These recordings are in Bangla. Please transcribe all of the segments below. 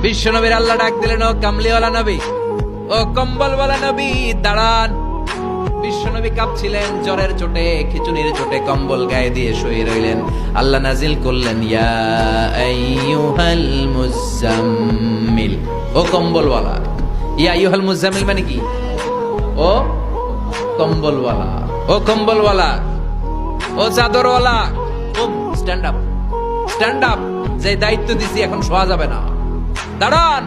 বিশ্ব নবীর আল্লাহ ডাক দিলেন, ও কামলিওয়ালা নবী, ও কম্বলওয়ালা নবী, দাঁড়ান। বিশ্ব নবী কাঁপছিলেন জ্বরের চোটে, খিচুনির চোটে কম্বল গায়ে দিয়ে শুয়ে রইলেন। আল্লাহ নাজিল করলেন, ইয়া আইয়ুহাল মুজাম্মিল, ও কম্বলওয়ালা। ইয়া আইয়ুহাল মুজাম্মিল মানে কি? ও কম্বলওয়ালা, ও কম্বলওয়ালা, ও চাদরওয়ালা, ও স্ট্যান্ড আপ, স্ট্যান্ড আপ। যে দায়িত্ব দিছি এখন শোয়া যাবে না, দাঁড়ান।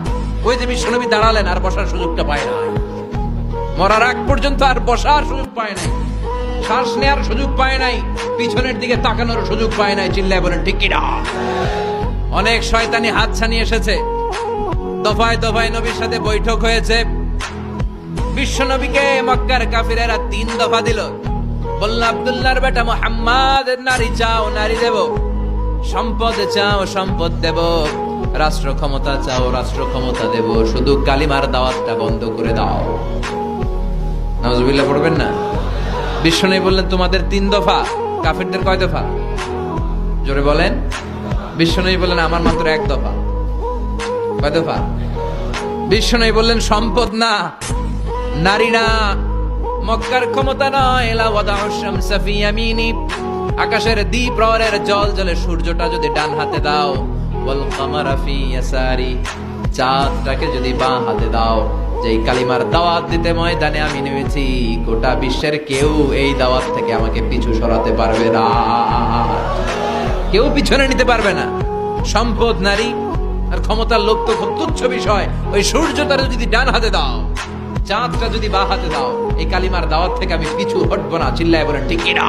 ওই যে বিশ্বনবী দাঁড়ালেন, আর বসার সুযোগটা পায় না। মরার আগ পর্যন্ত আর বসার সুযোগ পায় নাই, শ্বাস নেওয়ার সুযোগ পায় নাই, পিছনের দিকে তাকানোর সুযোগ পায় নাই। চিল্লায় বলেন ঠিক কিনা? অনেক শয়তানি হাত ছানি এসেছে, দফায় দফায় নবীর সাথে বৈঠক হয়েছে। বিশ্ব নবীকে মক্কার কাফিরেরা 3 দফা দিল। বলল, আব্দুল্লাহর বেটা মুহাম্মদ, নারী চাও নারী দেব, সম্পদ চাও সম্পদ দেব, রাষ্ট্র ক্ষমতা চাও রাষ্ট্র ক্ষমতা দেব, শুধু কালিমার দাওয়াতটা বন্ধ করে দাও। নাউজুবিল্লাহ পড়বেন না? বিশ্বনবী বললেন, তোমাদের 3 দফা, কাফিরদের কয় দফা? জোরে বলেন। বিশ্বনবী বললেন, আমার মাত্র 1 দফা। কয় দফা? বিশ্বনবী বললেন, সম্পদ না, নারী না, মক্কার ক্ষমতা নয়, লা ওয়াদাউ শামসা ফি ইয়ামিনি, আকাশের দ্বিপ্রহরের জল জলে সূর্যটা যদি ডান হাতে দাও, ওয়াল কামারা ফি ইয়াসারি, চাঁদটাকে যদি বাঁ হাতে দাও। যেই কালিমার দাওয়াত দিতে ময়দানে আমি নেমেছি, গোটা বিশ্বের কেউ এই দাওয়াত থেকে আমাকে পিছু সরাতে পারবে না, কেউ পিছনে নিতে পারবে না। সম্পদ, নারী আর ক্ষমতার লোভ তো খুব তুচ্ছ বিষয়। ওই সূর্যটা যদি ডান হাতে দাও, চাঁদটা যদি বাঁ হাতে দাও, এই কালিমার দাওয়াত থেকে আমি পিছু হটবো না। চিল্লায় বলেন ঠিক কিনা?